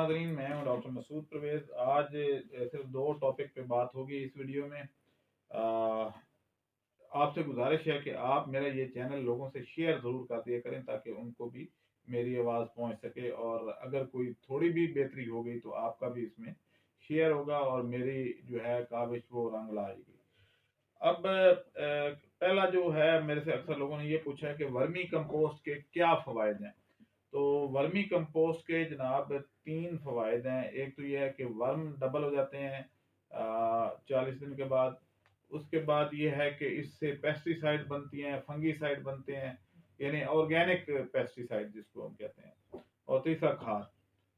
नाज़रीन, मैं हूं डॉक्टर मसूद परवेज़। आज सिर्फ 2 टॉपिक पे बात होगी इस वीडियो में। अ, आपसे गुज़ारिश है कि आप मेरा ये चैनल लोगों से शेयर ज़रूर कर दिया करें ताकि उनको भी मेरी आवाज़ पहुंच सके, और अगर कोई थोड़ी भी बेहतरी हो गई तो आपका भी इसमें शेयर होगा और मेरी जो है काविश वो रंग लाएगी। अब पहला जो है, मेरे से अक्सर लोगों ने ये पूछा है कि वर्मी कंपोस्ट के क्या फ़वाइद हैं। तो वर्मी कंपोस्ट के जनाब 3 फ़वाइद हैं। एक तो ये है कि वर्म डबल हो जाते हैं 40 दिन के बाद। उसके बाद ये है कि इससे पेस्टिसाइड बनती हैं, फंगीसाइड बनते हैं, यानी ऑर्गेनिक पेस्टिसाइड जिसको हम कहते हैं। और तीसरा खाद।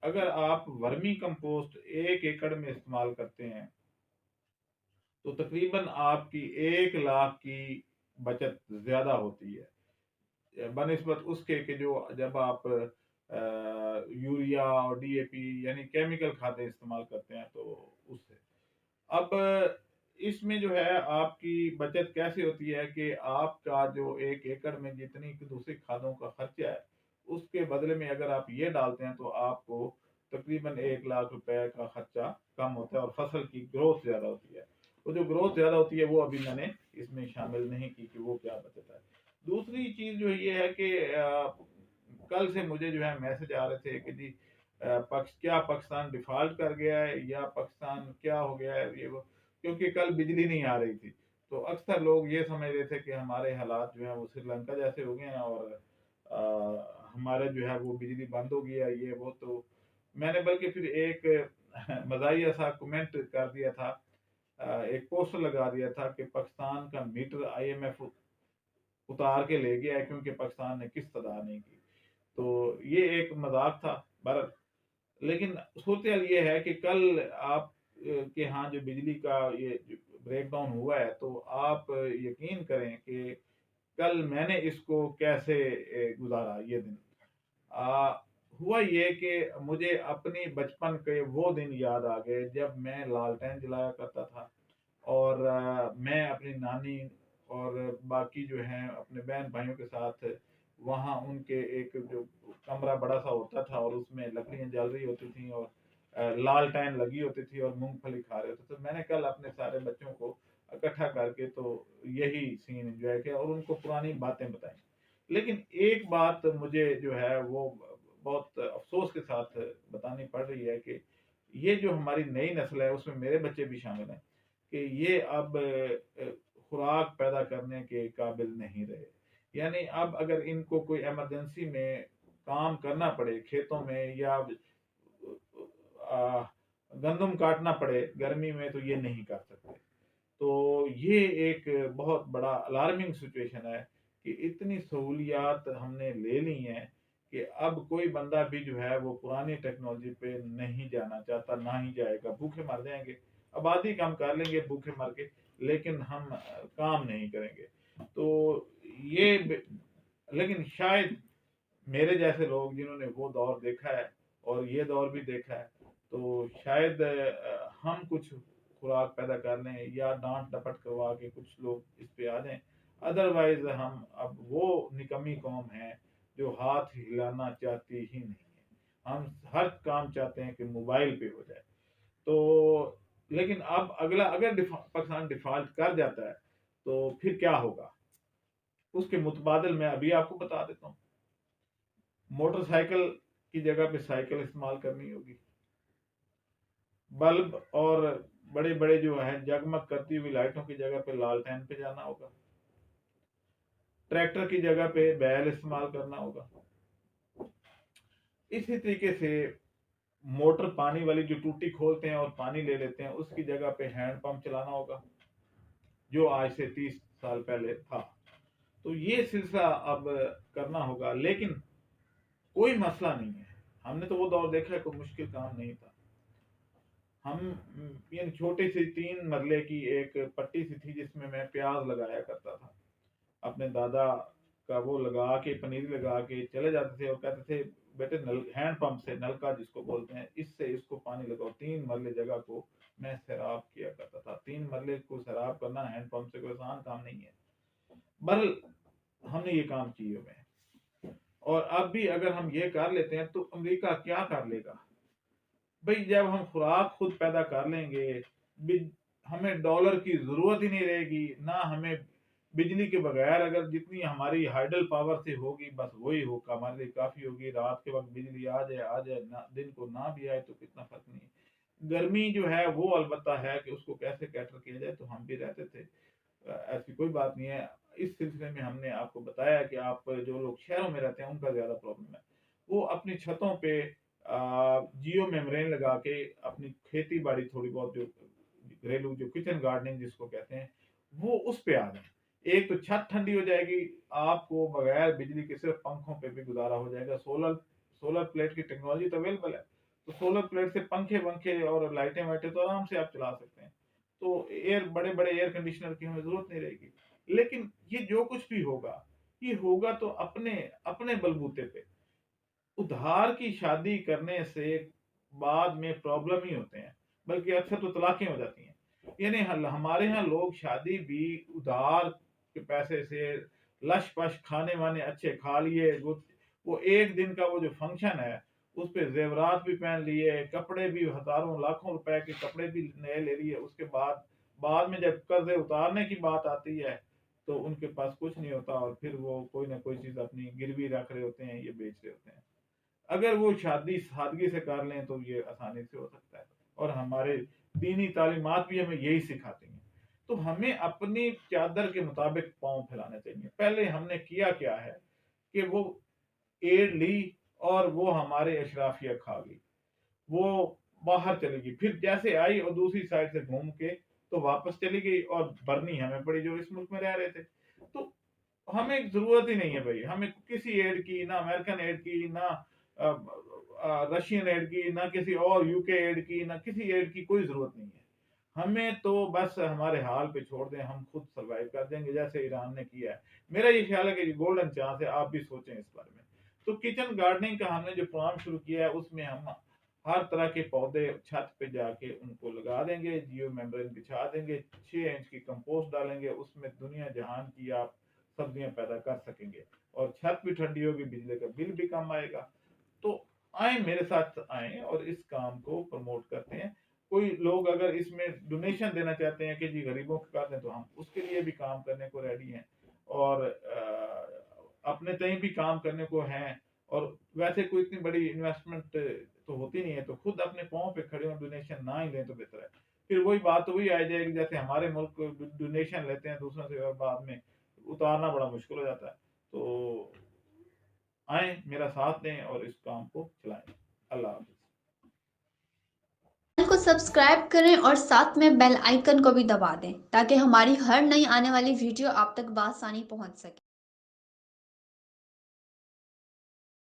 अगर आप वर्मी कंपोस्ट 1 एकड़ में इस्तेमाल करते हैं तो तकरीबन आपकी 1 लाख की बचत ज़्यादा होती है बनिस्बत उसके कि जो जब आप यूरिया और डीएपी यानी केमिकल खादें इस्तेमाल करते हैं तो उससे। अब इसमें जो है आपकी बचत कैसे होती है कि आपका जो 1 एकड़ में जितनी दूसरी खादों का खर्चा है, उसके बदले में अगर आप ये डालते हैं तो आपको तकरीबन 1 लाख रुपए का खर्चा कम होता है और फसल की ग्रोथ ज़्यादा होती है। वो जो ग्रोथ ज़्यादा होती है वो अभी मैंने इसमें शामिल नहीं की कि वो क्या बचत है। दूसरी चीज़ जो ये है कि कल से मुझे जो है मैसेज आ रहे थे कि जी क्या पाकिस्तान डिफ़ॉल्ट कर गया है या पाकिस्तान क्या हो गया है ये वो, क्योंकि कल बिजली नहीं आ रही थी। तो अक्सर लोग ये समझ रहे थे कि हमारे हालात जो हैं वो श्रीलंका जैसे हो गए हैं और हमारा जो है वो बिजली बंद हो गई है ये वो। तो मैंने बल्कि फिर एक मज़ाहिया सा कमेंट कर दिया था, एक पोस्टर लगा दिया था कि पाकिस्तान का मीटर आईएमएफ उतार के ले गया है क्योंकि पाकिस्तान ने किस्त अदा नहीं की। तो ये एक मज़ाक था। बहरहाल, लेकिन सूरत-ए-हाल ये है कि कल आप के यहाँ जो बिजली का ये जो ब्रेकडाउन हुआ है, तो आप यकीन करें कि कल मैंने इसको कैसे गुज़ारा ये दिन। अ, हुआ ये कि मुझे अपनी बचपन के वो दिन याद आ गए जब मैं लालटेन जलाया करता था और मैं अपनी नानी और बाकी जो हैं अपने बहन-भाइयों के साथ वहाँ उनके एक जो कमरा बड़ा-सा होता था और उसमें लकड़ियाँ जल रही होती थीं और लालटेन लगी होती थी और मूँगफली खा रहे होते थे। तो मैंने कल अपने सारे बच्चों को इकट्ठा करके तो यही सीन एन्जॉय किया और उनको पुरानी बातें बताई। लेकिन एक बात मुझे जो है वो बहुत अफ़सोस के साथ बतानी पड़ रही है कि ये जो हमारी नई नस्ल है उसमें मेरे बच्चे भी शामिल हैं कि ये अब खुराक पैदा करने के काबिल नहीं रहे। यानी अब अगर इनको कोई इमरजेंसी में काम करना पड़े खेतों में या अ, गंदम काटना पड़े गर्मी में तो ये नहीं कर सकते। तो ये एक बहुत बड़ा अलार्मिंग सिचुएशन है कि इतनी सहूलियात हमने ले ली हैं कि अब कोई बंदा भी जो है वो पुरानी टेक्नोलॉजी पे नहीं जाना चाहता, ना ही जाएगा। भूखे मर जाएँगे, आबादी कम कर लेंगे भूखे मर के, लेकिन हम काम नहीं करेंगे। तो ये ब लेकिन शायद मेरे जैसे लोग जिन्होंने वो दौर देखा है और ये दौर भी देखा है, तो शायद हम कुछ खुराक पैदा कर लें या डाँट-डपट करवा के कुछ लोग इस पे आ जाएँ। अदरवाइज़ हम अब वो निकम्मी कौम है, जो हाथ हिलाना चाहती ही नहीं है। हम हर काम चाहते हैं कि मोबाइल पे हो जाए। तो लेकिन अब अगला अगर पाकिस्तान डिफ़ॉल्ट कर जाता है, तो फिर क्या होगा? उसके मुतबादिल मैं अभी आपको बता देता हूँ। मोटरसाइकिल की जगह पे साइकिल इस्तेमाल करनी होगी। बल्ब और बड़े-बड़े जो हैं जगमग करती हुई लाइटों की जगह पे लालटेन पे जाना होगा। ट्रैक्टर की जगह पे बैल इस्तेमाल करना होगा। इसी तरीके से मोटर पानी वाली जो टूटी खोलते हैं और पानी ले लेते हैं, उसकी जगह पे हैंड पंप चलाना होगा, जो आज से 30 साल पहले था। तो ये सिलसिला अब करना होगा, लेकिन कोई मसला नहीं है। हमने तो वो दौर देखा है, कोई मुश्किल काम नहीं था। हम यानी छोटी-सी 3 मरले की एक पट्टी-सी थी जिसमें मैं प्याज़ लगाया करता था। अपने दादा का वो लगा के पनीरी लगा के चले जाते थे और कहते थे बेटे नल हैंड पंप से नलका जिसको बोलते हैं इससे इसको पानी लगाओ। 3 मरले जगह को मैं सैराब किया करता था। 3 मरले को सैराब करना हैंड पंप से कोई आसान काम नहीं है। बहरहाल हमने ये काम किए हुए हैं और अब भी अगर हम ये कर लेते हैं तो अमेरिका क्या कर लेगा? भाई जब हम खुराक खुद पैदा कर लेंगे, हमें डॉलर की जरूरत ही नहीं रहेगी, ना हमें बिजली के बगैर अगर जितनी हमारी हाइडल पावर से होगी बस वही होगा, हमारे लिए काफी होगी। रात के वक्त बिजली आ जाए ना, दिन को ना भी आए तो कितना फर्क नहीं है। गर्मी जो है वो अलबत्ता है कि उसको कैसे कैटर किया जाए, तो हम भी रहते थे, ऐसी कोई बात नहीं है। इस सिलसिले में हमने आपको बताया कि आप जो लोग शहरों में रहते हैं उनका ज्यादा प्रॉब्लम है, वो अपनी छतों पे जियो मेम्ब्रेन लगा के अपनी खेती बाड़ी थोड़ी बहुत जो घरेलू जो किचन गार्डनिंग जिसको कहते हैं वो उस पे आ जाए। एक तो छत ठंडी हो जाएगी, आपको बगैर बिजली के सिर्फ पंखों पे भी गुजारा हो जाएगा। सोलर सोलर प्लेट की टेक्नोलॉजी तो अवेलेबल है, तो सोलर प्लेट से पंखे वंखे और लाइटें वाइटें तो आराम से आप चला सकते हैं। तो बड़े बड़े एयर कंडीशनर की हमें जरूरत नहीं रहेगी। लेकिन ये जो कुछ भी होगा, ये होगा तो अपने अपने बलबूते पे। उधार की शादी करने से बाद में प्रॉब्लम ही होते हैं, बल्कि अक्सर तो तलाकें हो जाती हैं। यानी हमारे यहाँ लोग शादी भी उधार के पैसे से लश पश खाने वाने अच्छे खा लिए, वो एक दिन का वो जो फंक्शन है उस पे जेवरात भी पहन लिए, कपड़े भी हजारों लाखों रुपए के कपड़े भी नए ले लिए। उसके बाद बाद में जब कर्जे उतारने की बात आती है तो उनके पास कुछ नहीं होता, और फिर वो कोई ना कोई चीज अपनी गिरवी रख रहे होते हैं, ये बेच रहे होते हैं। अगर वो शादी सादगी से कर लें तो ये आसानी से हो सकता है, और हमारे दीनी तालीमात भी हमें यही सिखाती हैं। तो हमें अपनी चादर के मुताबिक पाँव फैलाने चाहिए। पहले हमने किया क्या है कि वो एड ली और वो हमारे अशराफिया खा गई, वो बाहर चली गई, फिर जैसे आई और दूसरी साइड से घूम के तो वापस चली गई, और भरनी हमें पड़ी जो इस मुल्क में रह रहे थे। तो हमें जरूरत ही नहीं है भाई, हमें किसी एड की, ना अमेरिकन एड की, ना रशियन एड की, ना किसी और यूके एड की, ना किसी एड की कोई जरूरत नहीं है। हमें तो बस हमारे हाल पे छोड़ दें, हम खुद सरवाइव कर देंगे जैसे ईरान ने किया है। मेरा ये ख्याल है कि गोल्डन चांस है, आप भी सोचें इस बारे में। तो किचन गार्डनिंग का हमने जो प्रोग्राम शुरू किया है उसमें हम हर तरह के पौधे छत पे जाके उनको लगा देंगे, जियो मेम्ब्रेन बिछा देंगे, 6 इंच की कंपोस्ट डालेंगे, उसमें दुनिया जहान की आप सब्जियां पैदा कर सकेंगे, और छत भी ठंडी होगी, बिजली का बिल भी कम आएगा। तो आए मेरे साथ आए और इस काम को प्रमोट करते हैं। कोई लोग अगर इसमें डोनेशन देना चाहते हैं कि जी गरीबों को कर दें, तो हम उसके लिए भी काम करने को रेडी हैं, और अपने तय भी काम करने को हैं। और वैसे कोई इतनी बड़ी इन्वेस्टमेंट तो होती नहीं है, तो खुद अपने पाँव पे खड़े हों, डोनेशन ना ही लें तो बेहतर है। फिर वही बात तो वही आ जाएगी जैसे हमारे मुल्क डोनेशन लेते हैं दूसरों से और बाद में उतारना बड़ा मुश्किल हो जाता है। तो आए मेरा साथ दें और इस काम को चलाएं। अल्लाह हाफिज। चैनल को सब्सक्राइब करें और साथ में बेल आइकन को भी दबा दें ताकि हमारी हर नई आने वाली वीडियो आप तक बआसानी पहुंच सके।